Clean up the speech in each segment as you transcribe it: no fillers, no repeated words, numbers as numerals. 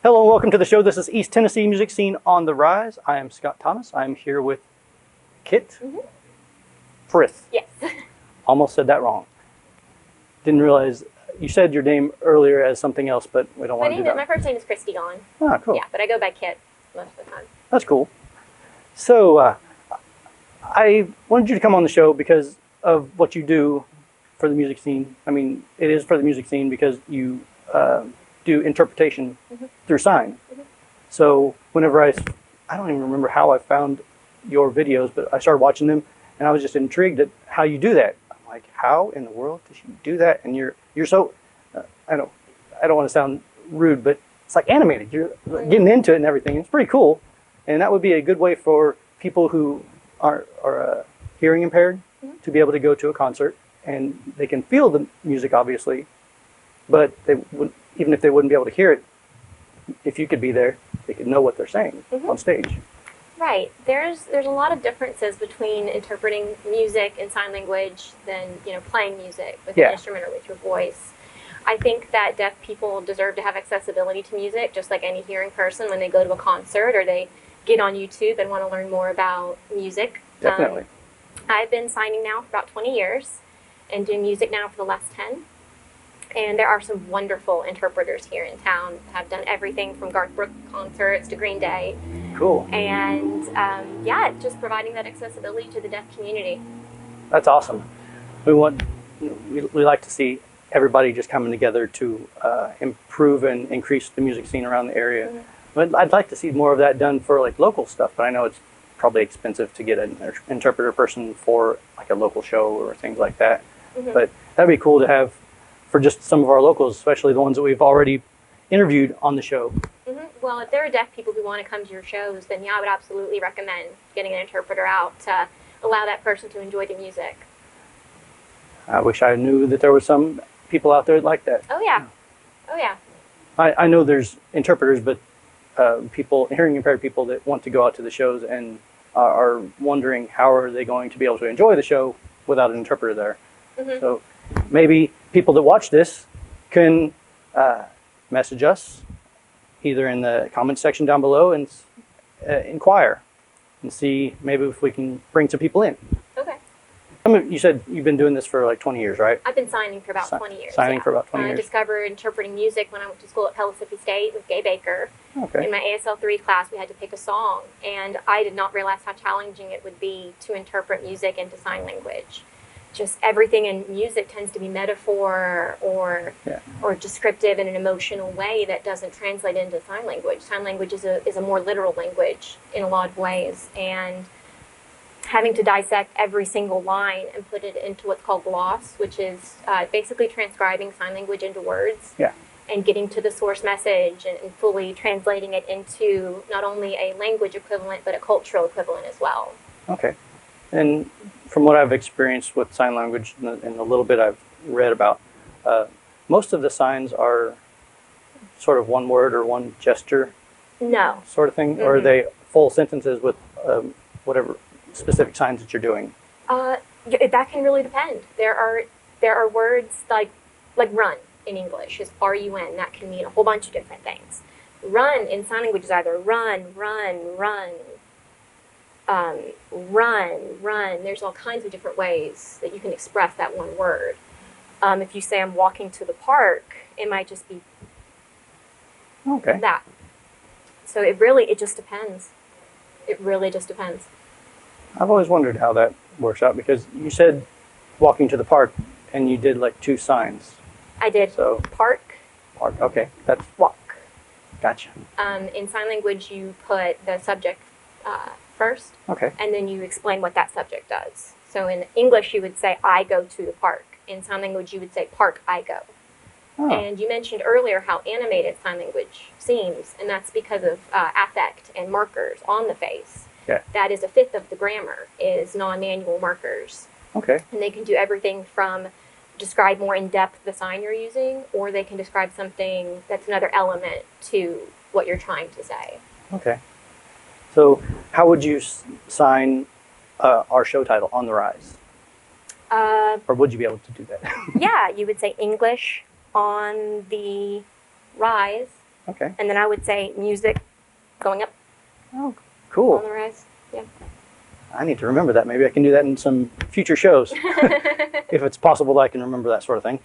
Hello and welcome to the show. This is East Tennessee Music Scene on the Rise. I am Scott Thomas. I'm here with Kit Frith. Yes. Almost said that wrong. Didn't realize you said your name earlier as something else, but we don't want to do that. My first name is Christy Gone. Ah, cool. Yeah, but I go by Kit most of the time. That's cool. So I wanted you to come on the show because of what you do for the music scene. I mean, it is for the music scene because you do interpretation through sign. So whenever I don't even remember how I found your videos, but I started watching them and I was just intrigued at how you do that. I'm like, how in the world does you do that? And you're so I don't want to sound rude, but it's like animated. You're getting into it and everything. It's pretty cool, and that would be a good way for people who are hearing impaired to be able to go to a concert and they can feel the music, obviously, but they wouldn't, even if they wouldn't be able to hear it. If you could be there, they could know what they're saying on stage. Right. There's a lot of differences between interpreting music in sign language than playing music with an instrument or with your voice. I think that deaf people deserve to have accessibility to music, just like any hearing person when they go to a concert or they get on YouTube and want to learn more about music. Definitely. I've been signing now for about 20 years and doing music now for the last 10. And there are some wonderful interpreters here in town. Have done everything from Garth Brooks concerts to Green Day. Cool. And just providing that accessibility to the deaf community. That's awesome. We like to see everybody just coming together to improve and increase the music scene around the area. But I'd like to see more of that done for like local stuff. But I know it's probably expensive to get an interpreter person for like a local show or things like that. But that'd be cool to have for just some of our locals, especially the ones that we've already interviewed on the show. Well, if there are deaf people who want to come to your shows, then I would absolutely recommend getting an interpreter out to allow that person to enjoy the music. I wish I knew that there was some people out there like that. Oh yeah. Oh yeah. I know there's interpreters, but hearing impaired people that want to go out to the shows and are wondering how are they going to be able to enjoy the show without an interpreter there. So maybe people that watch this can message us either in the comment section down below and inquire and see maybe if we can bring some people in. Okay. You said you've been doing this for like 20 years, right? I've been signing for about 20 years. Signing for about 20 years. I discovered interpreting music when I went to school at Pellissippi State with Gay Baker. Okay. In my ASL 3 class, we had to pick a song, and I did not realize how challenging it would be to interpret music into sign language. Just everything in music tends to be metaphor or descriptive in an emotional way that doesn't translate into sign language. Sign language is a more literal language in a lot of ways, and having to dissect every single line and put it into what's called gloss, which is basically transcribing sign language into words and getting to the source message and fully translating it into not only a language equivalent but a cultural equivalent as well. Okay. And from what I've experienced with sign language and the little bit I've read about, most of the signs are sort of one word or one gesture sort of thing, or are they full sentences with whatever specific signs that you're doing? That can really depend. There are words like run in English is R-U-N. That can mean a whole bunch of different things. Run in sign language is either run, run. There's all kinds of different ways that you can express that one word. If you say I'm walking to the park, it might just be that. So it just depends. It really just depends. I've always wondered how that works out because you said walking to the park and you did like two signs. I did. So park. Okay, that's walk. Gotcha. In sign language, you put the subject first. Okay. And then you explain what that subject does. So in English, you would say, I go to the park. In sign language, you would say, park, I go. Oh. And you mentioned earlier how animated sign language seems, and that's because of affect and markers on the face. Yeah. That is a fifth of the grammar is non-manual markers. Okay. And they can do everything from describe more in depth the sign you're using, or they can describe something that's another element to what you're trying to say. Okay. So how would you sign our show title, On the Rise? Or would you be able to do that? Yeah, you would say English on the rise, Okay. And then I would say music going up Oh, on cool. the rise. Yeah. I need to remember that. Maybe I can do that in some future shows. If it's possible that I can remember that sort of thing.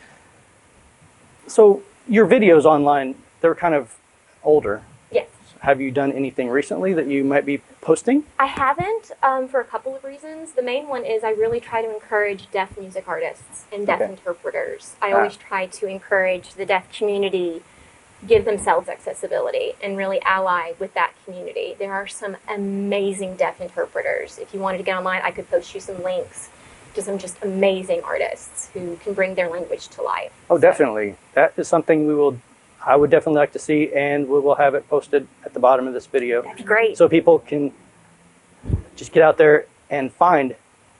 So your videos online, they're kind of older. Yes. Have you done anything recently that you might be posting? I haven't for a couple of reasons. The main one is I really try to encourage deaf music artists and deaf interpreters. I always try to encourage the deaf community, give themselves accessibility, and really ally with that community. There are some amazing deaf interpreters. If you wanted to get online, I could post you some links to some just amazing artists who can bring their language to life. Oh, definitely. That is something I would definitely like to see, and we will have it posted at the bottom of this video. That'd be great. So people can just get out there and find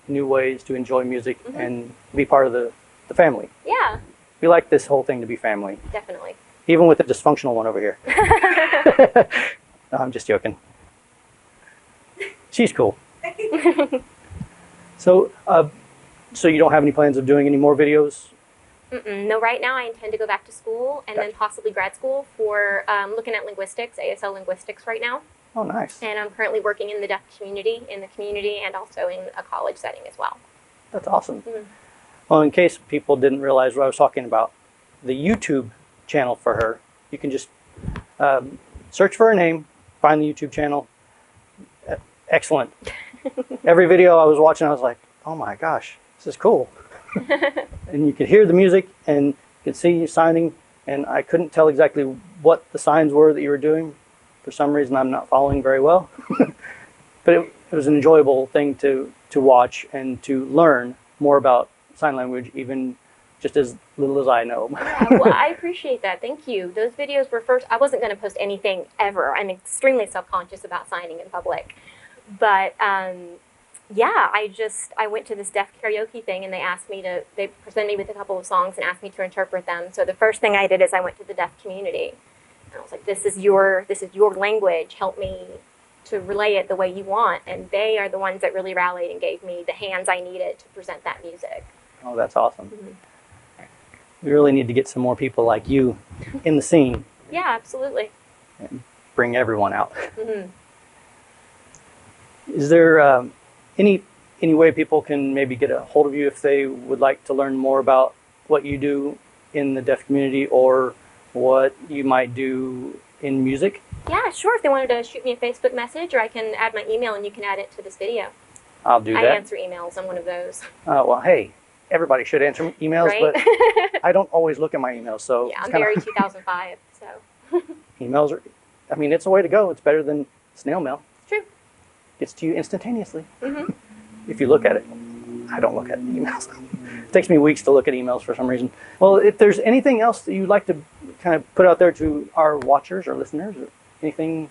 new ways to enjoy music and be part of the family. Yeah, We like this whole thing to be family, definitely. even with the dysfunctional one over here. No, I'm just joking. She's cool. So, so you don't have any plans of doing any more videos? No, right now I intend to go back to school and then possibly grad school for looking at linguistics, ASL linguistics right now. Oh, nice. And I'm currently working in the deaf community, and also in a college setting as well. That's awesome. Well, in case people didn't realize what I was talking about, the YouTube channel for her, you can just search for her name, find the YouTube channel. Excellent. Every video I was watching, I was like, oh my gosh, this is cool. And you could hear the music and you could see you signing, and I couldn't tell exactly what the signs were that you were doing. For some reason, I'm not following very well. But it was an enjoyable thing to watch and to learn more about sign language, even just as little as I know. Yeah, well, I appreciate that. Thank you. Those videos were first. I wasn't going to post anything ever. I'm extremely self-conscious about signing in public. But yeah, I went to this deaf karaoke thing, and they presented me with a couple of songs and asked me to interpret them. So the first thing I did is I went to the deaf community. And I was like, this is your language. Help me to relay it the way you want. And they are the ones that really rallied and gave me the hands I needed to present that music. Oh, that's awesome. We really need to get some more people like you in the scene. Yeah, absolutely. And bring everyone out. Is there any way people can maybe get a hold of you if they would like to learn more about what you do in the deaf community or what you might do in music? Yeah, sure. If they wanted to shoot me a Facebook message, or I can add my email and you can add it to this video. I'll do that. I answer emails. I'm one of those. Well, hey, everybody should answer emails, Right? but I don't always look at my emails. So Yeah, I'm very 2005, so. emails are, I mean, it's a way to go. It's better than snail mail. It's true. Gets to you instantaneously. If you look at it. I don't look at emails. It takes me weeks to look at emails for some reason. Well, if there's anything else that you'd like to kind of put out there to our watchers or listeners, or anything?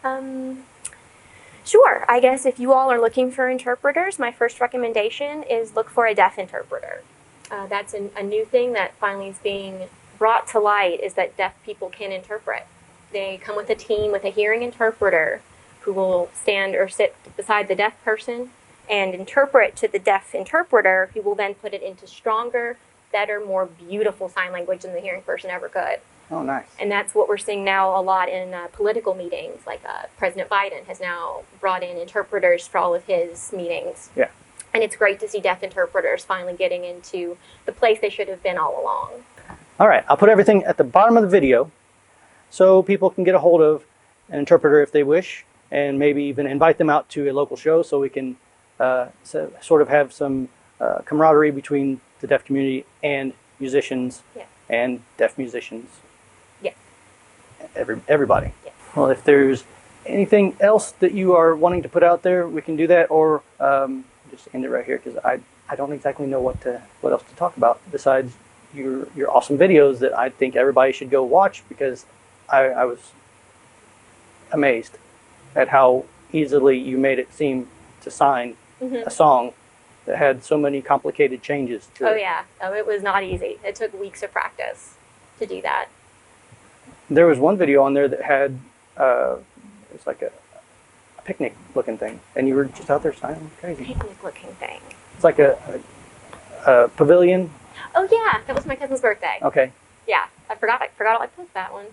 Sure. I guess if you all are looking for interpreters, my first recommendation is look for a deaf interpreter. That's a new thing that finally is being brought to light, is that deaf people can interpret. They come with a team with a hearing interpreter who will stand or sit beside the deaf person and interpret to the deaf interpreter, who will then put it into stronger, better, more beautiful sign language than the hearing person ever could. Oh, nice. And that's what we're seeing now a lot in political meetings. Like President Biden has now brought in interpreters for all of his meetings. Yeah. And it's great to see deaf interpreters finally getting into the place they should have been all along. All right, I'll put everything at the bottom of the video so people can get a hold of an interpreter if they wish, and maybe even invite them out to a local show so we can sort of have some camaraderie between the deaf community and musicians and deaf musicians. Yes. Everybody. Yes. Well, if there's anything else that you are wanting to put out there, we can do that, or just end it right here, because I don't exactly know what else to talk about besides your awesome videos that I think everybody should go watch, because I was amazed at how easily you made it seem to sign a song that had so many complicated changes to it. Oh yeah. Oh, it was not easy. It took weeks of practice to do that. There was one video on there that had it was like a picnic looking thing, and you were just out there signing crazy. Picnic looking thing. It's like a pavilion. Oh yeah, that was my cousin's birthday. Okay. Yeah, I forgot I posted that one.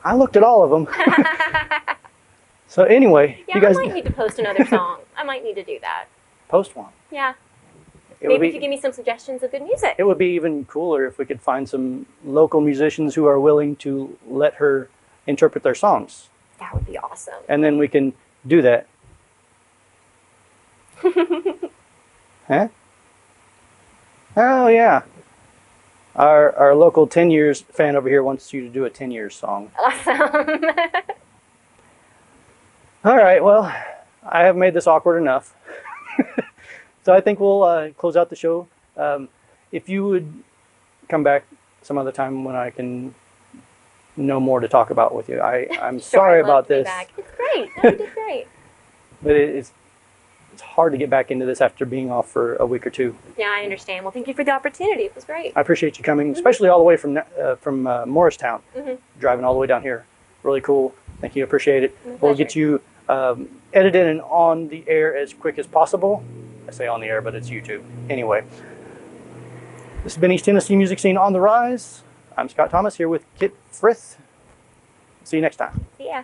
I looked at all of them. So anyway, Yeah, you guys I might need to post another song. I might need to do that. post one. Yeah. It would Maybe if be you give me some suggestions of good music. it would be even cooler if we could find some local musicians who are willing to let her interpret their songs, That would be awesome. and then we can do that. Huh? Oh yeah. Our local 10 years fan over here wants you to do a 10 years song. Awesome. All right, well, I have made this awkward enough. So I think we'll close out the show. If you would come back some other time when I can know more to talk about with you. I'm Sure, sorry I'd love about to be this, back. It's great. No, you did great. but it's hard to get back into this after being off for a week or two. Yeah, I understand. Well, thank you for the opportunity. It was great. I appreciate you coming, especially all the way from Morristown, Mhm. driving all the way down here. Really cool. Thank you. Appreciate it. My We'll pleasure. get you edited and on the air as quick as possible. I say on the air, but it's YouTube. Anyway, this has been East Tennessee Music Scene on the Rise. I'm Scott Thomas here with Kit Frith. See you next time. See ya.